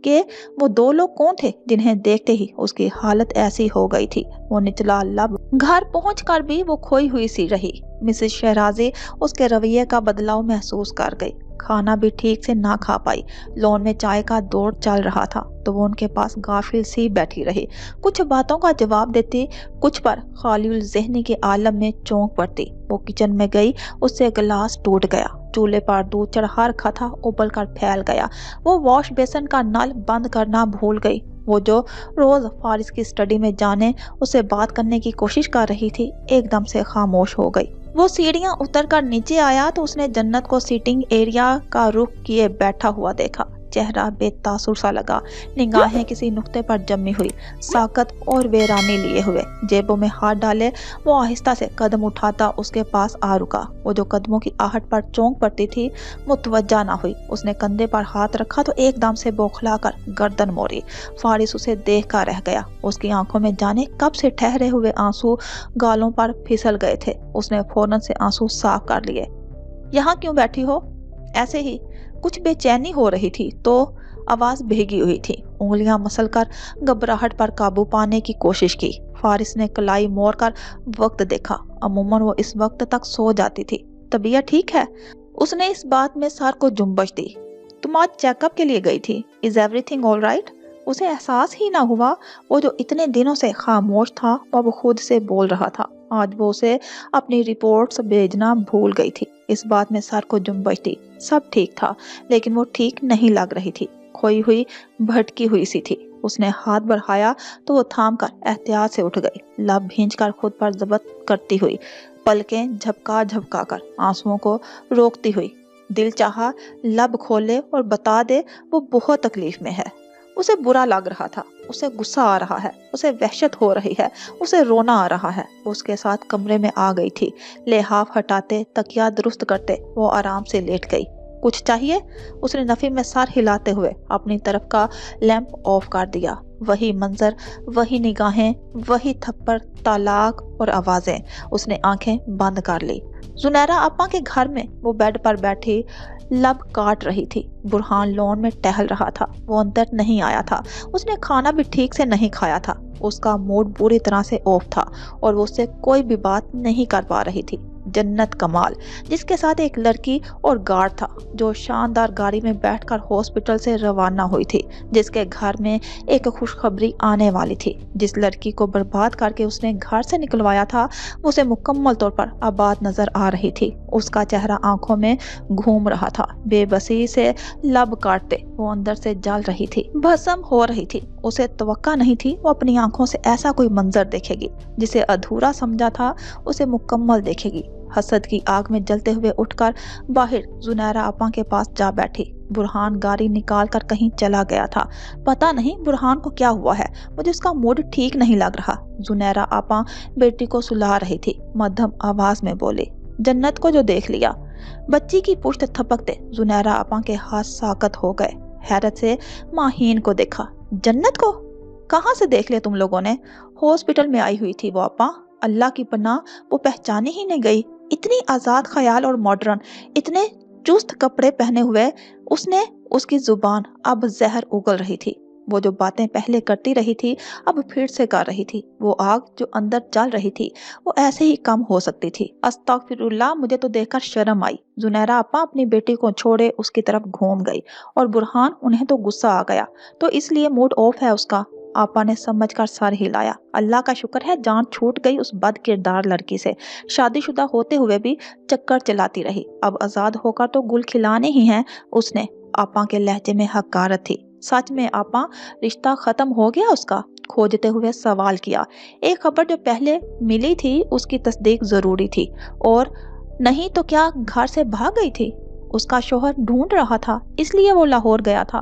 कि वो दो लोग कौन थे जिन्हें देखते ही उसकी हालत ऐसी हो गई थी? वो निचला लब घर पहुंचकर भी वो खोई हुई सी रही। मिसेस शहराजी उसके रवैये का बदलाव महसूस कर गई। खाना भी ठीक से ना खा पाई। लॉन में चाय का दौर चल रहा था तो वो उनके पास गाफिल सी बैठी रही। कुछ बातों का जवाब देती, कुछ पर खालिउल ज़हनी के आलम में चौंक पड़ती। वो किचन में गई, उससे गिलास टूट गया। चूल्हे पर दूध चढ़ा रखा था, उबल कर फैल गया। वो वॉश बेसन का नल बंद करना भूल गई। वो जो रोज फारिस की स्टडी में जाने उससे बात करने की कोशिश कर रही थी, एकदम से खामोश हो गई। वो सीढ़ियां उतर कर नीचे आया तो उसने जन्नत को सीटिंग एरिया का रुख किए बैठा हुआ देखा। चेहरा बेतासुर सा लगा, निगाहें किसी नुक्ते पर जमी हुई, साकत और वेरानी लिए हुए। जेबों में हाथ डाले वो आहिस्ता से कदम उठाता उसके पास आ रुका। वो जो कदमों की आहट पर चौंक पड़ती थी, मुतवज्जा ना हुई। उसने कंधे पर हाथ रखा तो एकदम से बौखला कर गर्दन मोड़ी। फारिस उसे देख कर रह गया। उसकी आंखों में जाने कब से ठहरे हुए आंसू गालों पर फिसल गए थे। उसने फौरन से आंसू साफ कर लिए। यहाँ क्यों बैठी हो? ऐसे ही। कुछ बेचैनी हो रही थी तो आवाज भीगी हुई थी। उंगलियां मसलकर घबराहट पर काबू पाने की कोशिश की। फारिस ने कलाई मोड़ कर वक्त देखा। अमूमन वो इस वक्त तक सो जाती थी। तबीयत ठीक है? उसने इस बात में सर को जुम्बश दी। तुम आज चेकअप के लिए गई थी? Is everything all right? उसे एहसास ही ना हुआ वो जो इतने दिनों से खामोश था वो अब खुद से बोल रहा था। आज वो उसे अपनी रिपोर्ट्स भेजना भूल गई थी। इस बात में सर को जुम्बश दी। सब ठीक था लेकिन वो ठीक नहीं लग रही थी, खोई हुई, भटकी हुई सी थी। उसने हाथ बढ़ाया तो वो थाम कर एहतियात से उठ गई, लब भींच कर खुद पर जब्त करती हुई, पलकें झपका झपका कर आंसुओं को रोकती हुई। दिल चाहा लब खोले और बता दे वो बहुत तकलीफ में है। उसे बुरा लग रहा था, उसे गुस्सा आ रहा है, उसे वहशत हो रही है, उसे रोना आ रहा है। उसके साथ कमरे में आ गई थी। लिहाफ हटाते, तकिया दुरुस्त करते वो आराम से लेट गई। कुछ चाहिए? उसने नफी में सर हिलाते हुए अपनी तरफ का लैंप ऑफ कर दिया। वही मंजर, वही निगाहें, वही थप्पड़, तालाक और आवाजें। उसने आंखें बंद कर ली। जुनैरा अपा के घर में वो बेड पर बैठी लब काट रही थी। बुरहान लॉन में टहल रहा था। वो अंदर नहीं आया था। उसने खाना भी ठीक से नहीं खाया था। उसका मूड पूरी तरह से ऑफ था और वो उससे कोई भी बात नहीं कर पा रही थी। जन्नत कमाल, जिसके साथ एक लड़की और गार्ड था, जो शानदार गाड़ी में बैठकर हॉस्पिटल से रवाना हुई थी, जिसके घर में एक खुशखबरी आने वाली थी। जिस लड़की को बर्बाद करके उसने घर से निकलवाया था, उसे मुकम्मल तौर पर आबाद नजर आ रही थी। उसका चेहरा आंखों में घूम रहा था। बेबसी से लब काटते वो अंदर से जल रही थी, भस्म हो रही थी। उसे तवक्का नहीं थी वो अपनी आंखों से ऐसा कोई मंजर देखेगी। जिसे अधूरा समझा था उसे मुकम्मल देखेगी। हसद की आग में जलते हुए उठकर बाहर जुनैरा आपा के पास जा बैठी। बुरहान गाड़ी निकाल कर कहीं चला गया था। पता नहीं बुरहान को क्या हुआ है, मुझे उसका मूड ठीक नहीं लग रहा। जुनैरा आपा बेटी को सुला रही थी। मध्यम आवाज में बोली, जन्नत को जो देख लिया। बच्ची की पुश्त थपकते जुनैरा आपा के हाथ साकत हो गए। हैरत से माहीन को देखा। जन्नत को कहाँ से देख लिया तुम लोगों ने? हॉस्पिटल में आई हुई थी वो आपा। अल्लाह की पनाह, वो पहचानी ही नहीं गई। इतनी आजाद ख्याल और मॉडर्न, इतने चुस्त कपड़े पहने हुए, उसने उसकी जुबान अब जहर उगल रही थी। वो जो बातें पहले करती रही थी अब फिर से कर रही थी। वो आग जो अंदर जल रही थी वो ऐसे ही कम हो सकती थी। अस्तगफिरुल्लाह, मुझे तो देखकर शर्म आई। जुनैरा अपा अपनी बेटी को छोड़े उसकी तरफ घूम गई और बुरहान, उन्हें तो गुस्सा आ गया, तो इसलिए मूड ऑफ है उसका। आपा ने समझकर सर हिलाया। अल्लाह का शुक्र है जान छूट गई उस बद किरदार लड़की से। शादीशुदा होते हुए भी चक्कर चलाती रही, अब आजाद होकर तो गुल खिलाने ही हैं उसने। आपा के लहजे में हकारत थी। सच में आपा, रिश्ता खत्म हो गया उसका? खोजते हुए सवाल किया। एक खबर जो पहले मिली थी उसकी तस्दीक जरूरी थी। और नहीं तो क्या घर से भाग गई थी? उसका शोहर ढूंढ रहा था, इसलिए वो लाहौर गया था।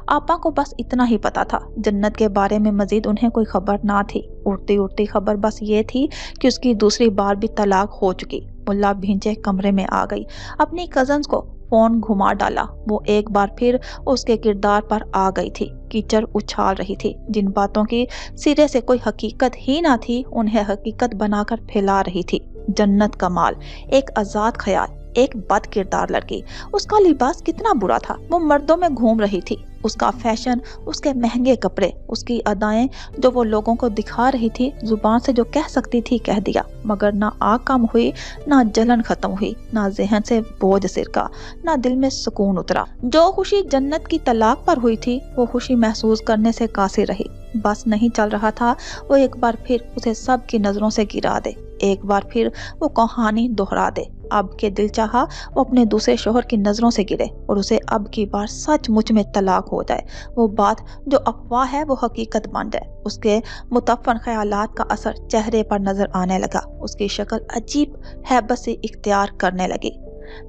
आपा को बस इतना ही पता था। जन्नत के बारे में मजीद उन्हें कोई खबर ना थी। उड़ती उड़ती खबर बस ये थी कि उसकी दूसरी बार भी तलाक हो चुकी। मुल्ला भींचे कमरे में आ गई। अपनी कजन्स को फोन घुमा डाला। वो एक बार फिर उसके किरदार पर आ गई थी। कीचड़ उछाल रही थी। जिन बातों की सिरे से कोई हकीकत ही ना थी उन्हें हकीकत बनाकर फैला रही थी। जन्नत कमाल, एक आजाद ख्याल, एक बद किरदार लड़की। उसका लिबास कितना बुरा था। वो मर्दों में घूम रही थी। उसका फैशन, उसके महंगे कपड़े, उसकी अदाएं जो वो लोगों को दिखा रही थी, जुबान से जो कह सकती थी कह दिया, मगर ना आग कम हुई, ना जलन खत्म हुई, ना जहन से बोझ सिरका, ना दिल में सुकून उतरा। जो खुशी जन्नत की तलाक पर हुई थी वो खुशी महसूस करने से कासिर रही। बस नहीं चल रहा था वो एक बार फिर उसे सब की नजरों से गिरा दे, एक बार फिर वो कहानी दोहरा दे। अब के दिल चाहा वो अपने दूसरे शोहर की नजरों से गिरे और उसे अब की बार सचमुच में तलाक हो जाए। वो बात जो अफवाह है वो हकीकत बन जाए। उसके मुतफ़्फ़न ख्यालात का असर चेहरे पर नजर आने लगा। उसकी शक्ल अजीब हैबत से इख्तियार करने लगी।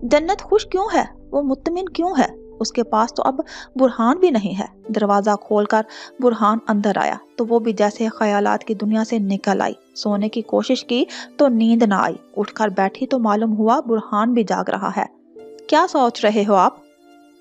जन्नत खुश क्यों है? वो मुतमिन क्यों है? उसके पास तो अब बुरहान भी नहीं है। दरवाजा खोलकर बुरहान अंदर आया तो वो भी जैसे ख्यालात की दुनिया से निकल आई। सोने की कोशिश की तो नींद ना आई। उठकर बैठी तो मालूम हुआ बुरहान भी जाग रहा है। क्या सोच रहे हो आप?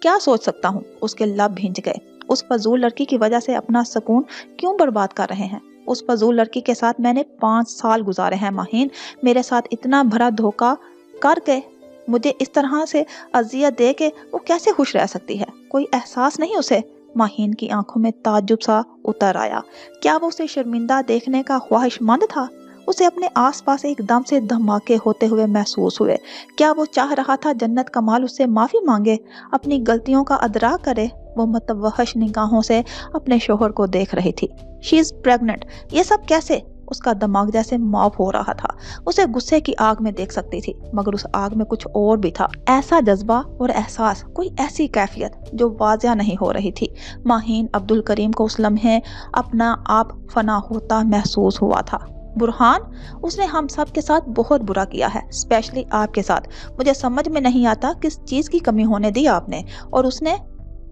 क्या सोच सकता हूँ? उसके लब भींच गए। उस फजूल लड़की की वजह से अपना सुकून क्यों बर्बाद कर रहे हैं? उस फजूल लड़की के साथ मैंने 5 साल गुजारे हैं माहीन। मेरे साथ इतना भरा धोखा करके मुझे इस तरह से अजियत दे के वो कैसे खुश रह सकती है? कोई एहसास नहीं उसे? माहीन की आंखों में ताज्जुब सा उतर आया। क्या वो उसे शर्मिंदा देखने का ख्वाहिशमंद था? उसे अपने आसपास एकदम से धमाके होते हुए महसूस हुए। क्या वो चाह रहा था जन्नत कमाल उससे माफी मांगे, अपनी गलतियों का अदराक करे? वो मतवहश निगाहों से अपने शोहर को देख रही थी। She is pregnant. ये सब कैसे? उसका दिमाग जैसे माफ हो रहा था। उसे गुस्से की आग में देख सकती थी, मगर उस आग में कुछ और भी था। ऐसा जज्बा और एहसास, कोई ऐसी कैफियत जो वाज़िया नहीं हो रही थी। माहीन अब्दुल करीम को उस लम्हे अपना आप फना होता महसूस हुआ था। बुरहान, उसने हम सब के साथ बहुत बुरा किया है, स्पेशली आपके साथ। मुझे समझ में नहीं आता किस चीज की कमी होने दी आपने, और उसने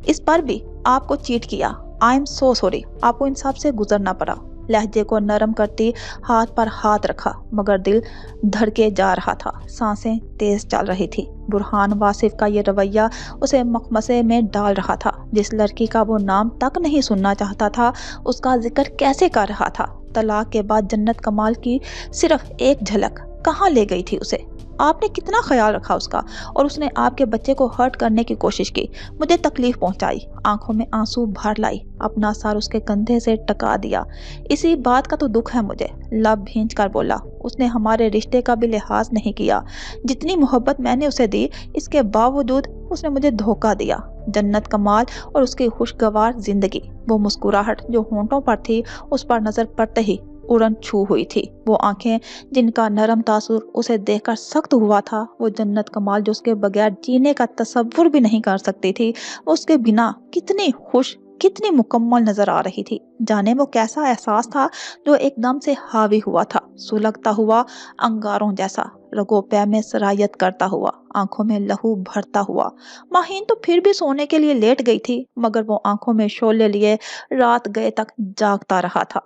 इस पर भी आपको चीट किया। I am so sorry. आपको इन सब से गुजरना पड़ा। लहजे को नरम करती हाथ पर हाथ रखा, मगर दिल धड़के जा रहा था। सांसें तेज चल रही थी। बुरहान वासिफ का ये रवैया उसे मखमसे में डाल रहा था। जिस लड़की का वो नाम तक नहीं सुनना चाहता था उसका जिक्र कैसे कर रहा था? तलाक के बाद जन्नत कमाल की सिर्फ एक झलक कहाँ ले गई थी उसे? आपने कितना ख्याल रखा उसका, और उसने आपके बच्चे को हर्ट करने की कोशिश की, मुझे तकलीफ पहुंचाई। आंखों में आंसू भर लाई, अपना सर उसके कंधे से टका दिया। इसी बात का तो दुख है मुझे। लब भींच कर बोला। उसने हमारे रिश्ते का भी लिहाज नहीं किया। जितनी मोहब्बत मैंने उसे दी, इसके बावजूद उसने मुझे धोखा दिया। जन्नत कमाल और उसकी खुशगवार जिंदगी, वो मुस्कुराहट जो होंठों पर थी उस पर नजर पड़ते ही उड़न छू हुई थी। वो आंखें जिनका नरम तासुर उसे देखकर सख्त हुआ था, वो जन्नत कमाल जो उसके बगैर जीने का तसव्वुर भी नहीं कर सकती थी, उसके बिना कितनी खुश, कितनी मुकम्मल नजर आ रही थी। जाने वो कैसा एहसास था जो एकदम से हावी हुआ था, सुलगता हुआ अंगारों जैसा, रगो पै में सरायत करता हुआ, आंखों में लहू भरता हुआ। माहीन तो फिर भी सोने के लिए लेट गई थी, मगर वो आंखों में शोले लिए रात गए तक जागता रहा था।